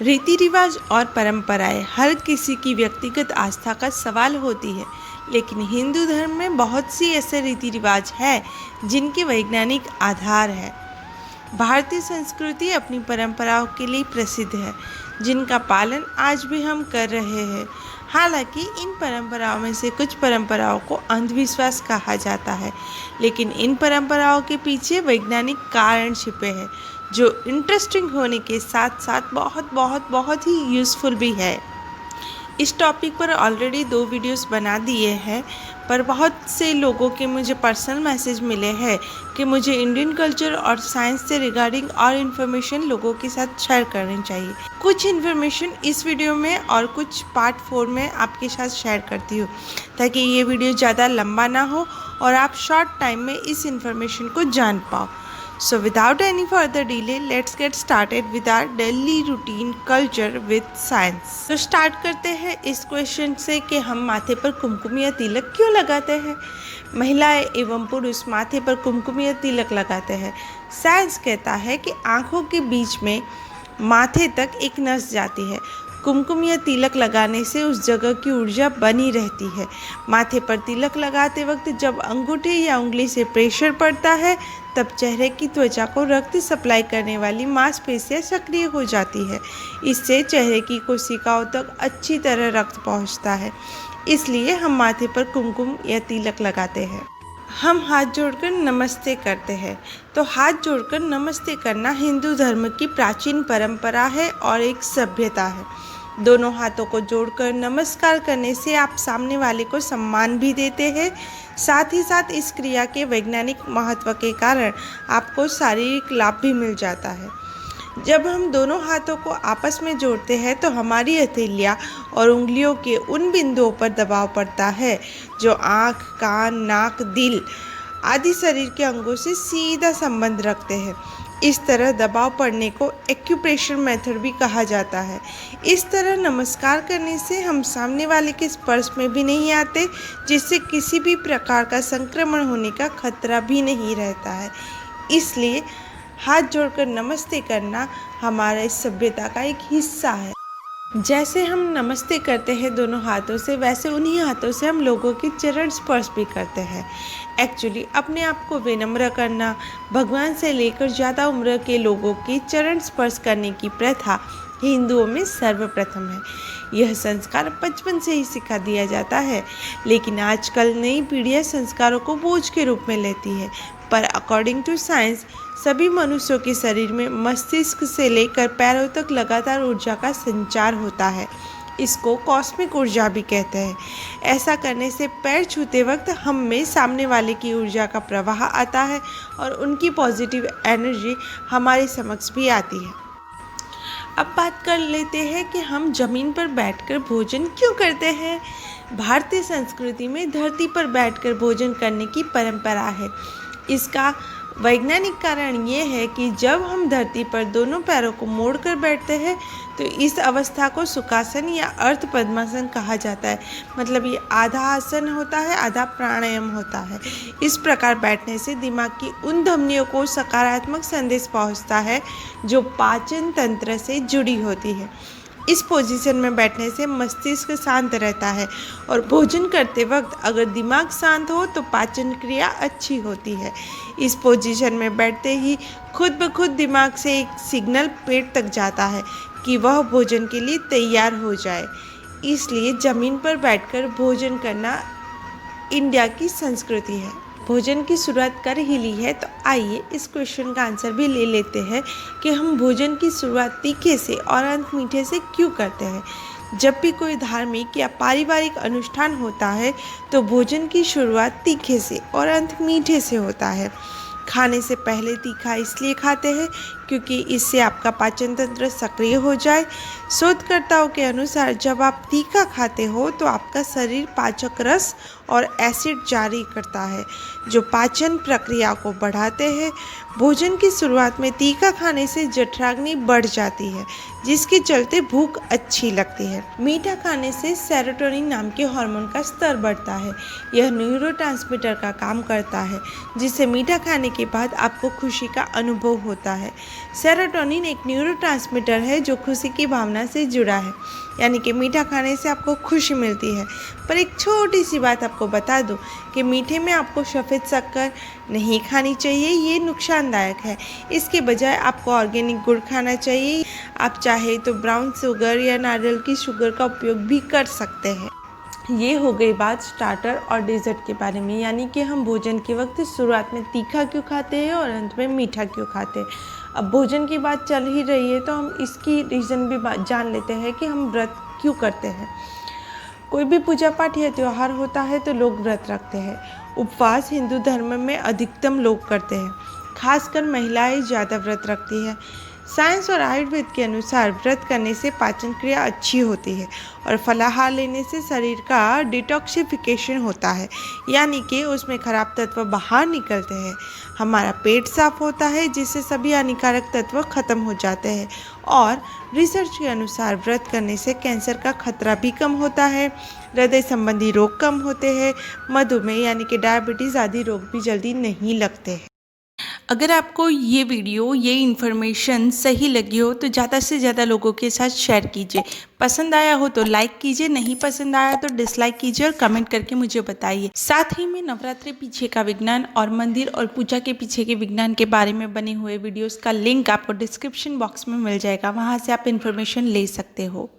रीति रिवाज और परंपराएं हर किसी की व्यक्तिगत आस्था का सवाल होती है, लेकिन हिंदू धर्म में बहुत सी ऐसे रीति रिवाज हैं जिनके वैज्ञानिक आधार है। भारतीय संस्कृति अपनी परंपराओं के लिए प्रसिद्ध है, जिनका पालन आज भी हम कर रहे हैं। हालांकि इन परंपराओं में से कुछ परंपराओं को अंधविश्वास कहा जाता है, लेकिन इन परंपराओं के पीछे वैज्ञानिक कारण छिपे हैं, जो इंटरेस्टिंग होने के साथ साथ बहुत ही यूज़फुल भी है। इस टॉपिक पर ऑलरेडी 2 वीडियोस बना दिए हैं, पर बहुत से लोगों के मुझे पर्सनल मैसेज मिले हैं कि मुझे इंडियन कल्चर और साइंस से रिगार्डिंग और इन्फॉर्मेशन लोगों के साथ शेयर करनी चाहिए। कुछ इन्फॉर्मेशन इस वीडियो में और कुछ पार्ट 4 में आपके साथ शेयर करती हूँ, ताकि ये वीडियो ज़्यादा लंबा ना हो और आप शॉर्ट टाइम में इस इन्फॉर्मेशन को जान पाओ। So without any further delay, let's get started with our daily routine culture with science। तो स्टार्ट करते हैं इस क्वेश्चन से कि हम माथे पर कुमकुम या तिलक क्यों लगाते हैं। महिलाएं एवं पुरुष माथे पर कुमकुम या तिलक लगाते हैं। साइंस कहता है कि आँखों के बीच में माथे तक एक नस जाती है। कुमकुम या तिलक लगाने से उस जगह की ऊर्जा बनी रहती है। माथे पर तिलक लगाते वक्त जब अंगूठे या उंगली से प्रेशर पड़ता है, तब चेहरे की त्वचा को रक्त सप्लाई करने वाली मांसपेशियां सक्रिय हो जाती है। इससे चेहरे की कोशिकाओं तक अच्छी तरह रक्त पहुंचता है। इसलिए हम माथे पर कुमकुम या तिलक लगाते हैं। हम हाथ जोड़कर नमस्ते करते हैं। तो हाथ जोड़कर नमस्ते करना हिंदू धर्म की प्राचीन परंपरा है और एक सभ्यता है। दोनों हाथों को जोड़कर नमस्कार करने से आप सामने वाले को सम्मान भी देते हैं। साथ ही साथ इस क्रिया के वैज्ञानिक महत्व के कारण आपको शारीरिक लाभ भी मिल जाता है। जब हम दोनों हाथों को आपस में जोड़ते हैं तो हमारी हथेलियां और उंगलियों के उन बिंदुओं पर दबाव पड़ता है जो आँख, कान, नाक, दिल आदि शरीर के अंगों से सीधा संबंध रखते हैं। इस तरह दबाव पड़ने को एक्यूप्रेशर मेथड भी कहा जाता है। इस तरह नमस्कार करने से हम सामने वाले के स्पर्श में भी नहीं आते, जिससे किसी भी प्रकार का संक्रमण होने का खतरा भी नहीं रहता है। इसलिए हाथ जोड़कर नमस्ते करना हमारे सभ्यता का एक हिस्सा है। जैसे हम नमस्ते करते हैं दोनों हाथों से, वैसे उन्हीं हाथों से हम लोगों के चरण स्पर्श भी करते हैं। एक्चुअली अपने आप को विनम्र करना, भगवान से लेकर ज़्यादा उम्र के लोगों के चरण स्पर्श करने की प्रथा हिंदुओं में सर्वप्रथम है। यह संस्कार बचपन से ही सिखा दिया जाता है, लेकिन आजकल नई पीढ़ियाँ संस्कारों को बोझ के रूप में लेती है। पर अकॉर्डिंग टू साइंस, सभी मनुष्यों के शरीर में मस्तिष्क से लेकर पैरों तक लगातार ऊर्जा का संचार होता है। इसको कॉस्मिक ऊर्जा भी कहते हैं। ऐसा करने से पैर छूते वक्त हम में सामने वाले की ऊर्जा का प्रवाह आता है और उनकी पॉजिटिव एनर्जी हमारे समक्ष भी आती है। अब बात कर लेते हैं कि हम ज़मीन पर बैठकर भोजन क्यों करते हैं। भारतीय संस्कृति में धरती पर बैठकर भोजन करने की परंपरा है। इसका वैज्ञानिक कारण ये है कि जब हम धरती पर दोनों पैरों को मोड़कर बैठते हैं तो इस अवस्था को सुखासन या अर्ध पद्मासन कहा जाता है। मतलब ये आधा आसन होता है, आधा प्राणायाम होता है। इस प्रकार बैठने से दिमाग की उन धमनियों को सकारात्मक संदेश पहुंचता है जो पाचन तंत्र से जुड़ी होती है। इस पोजीशन में बैठने से मस्तिष्क शांत रहता है और भोजन करते वक्त अगर दिमाग शांत हो तो पाचन क्रिया अच्छी होती है। इस पोजीशन में बैठते ही खुद ब खुद दिमाग से एक सिग्नल पेट तक जाता है कि वह भोजन के लिए तैयार हो जाए। इसलिए ज़मीन पर बैठकर भोजन करना इंडिया की संस्कृति है। भोजन की शुरुआत कर ही ली है तो आइए इस क्वेश्चन का आंसर भी ले लेते हैं कि हम भोजन की शुरुआत तीखे से और अंत मीठे से क्यों करते हैं। जब भी कोई धार्मिक या पारिवारिक अनुष्ठान होता है तो भोजन की शुरुआत तीखे से और अंत मीठे से होता है। खाने से पहले तीखा इसलिए खाते हैं क्योंकि इससे आपका पाचन तंत्र सक्रिय हो जाए। शोधकर्ताओं के अनुसार जब आप तीखा खाते हो तो आपका शरीर पाचक रस और एसिड जारी करता है, जो पाचन प्रक्रिया को बढ़ाते हैं। भोजन की शुरुआत में तीखा खाने से जठराग्नि बढ़ जाती है, जिसके चलते भूख अच्छी लगती है। मीठा खाने से सेरोटोनिन नाम के हार्मोन का स्तर बढ़ता है। यह न्यूरोट्रांसमीटर का काम करता है, जिससे मीठा खाने के बाद आपको खुशी का अनुभव होता है। सेरोटोनिन एक न्यूरोट्रांसमीटर है जो खुशी की भावना से जुड़ा है, यानी कि मीठा खाने से आपको खुशी मिलती है। पर एक छोटी सी बात आपको बता दूं कि मीठे में आपको सफ़ेद शक्कर नहीं खानी चाहिए, ये नुकसानदायक है। इसके बजाय आपको ऑर्गेनिक गुड़ खाना चाहिए। आप चाहे तो ब्राउन शुगर या नारियल की शुगर का उपयोग भी कर सकते हैं। ये हो गई बात स्टार्टर और डेजर्ट के बारे में, यानी कि हम भोजन के वक्त शुरुआत में तीखा क्यों खाते हैं और अंत में मीठा क्यों खाते हैं। अब भोजन की बात चल ही रही है तो हम इसकी रीज़न भी जान लेते हैं कि हम व्रत क्यों करते हैं। कोई भी पूजा पाठ या त्यौहार होता है तो लोग व्रत रखते हैं। उपवास हिंदू धर्म में अधिकतम लोग करते हैं, खासकर महिलाएं ज़्यादा व्रत रखती है। साइंस और आयुर्वेद के अनुसार व्रत करने से पाचन क्रिया अच्छी होती है और फलाहार लेने से शरीर का डिटॉक्सिफिकेशन होता है, यानी कि उसमें खराब तत्व बाहर निकलते हैं। हमारा पेट साफ होता है, जिससे सभी हानिकारक तत्व खत्म हो जाते हैं। और रिसर्च के अनुसार व्रत करने से कैंसर का खतरा भी कम होता है, हृदय संबंधी रोग कम होते हैं, मधुमेह यानी कि डायबिटीज़ आदि रोग भी जल्दी नहीं लगते हैं। अगर आपको ये वीडियो, ये इन्फॉर्मेशन सही लगी हो तो ज़्यादा से ज़्यादा लोगों के साथ शेयर कीजिए। पसंद आया हो तो लाइक कीजिए, नहीं पसंद आया तो डिसलाइक कीजिए और कमेंट करके मुझे बताइए। साथ ही में नवरात्रि पीछे का विज्ञान और मंदिर और पूजा के पीछे के विज्ञान के बारे में बने हुए वीडियोस का लिंक आपको डिस्क्रिप्शन बॉक्स में मिल जाएगा, वहाँ से आप इन्फॉर्मेशन ले सकते हो।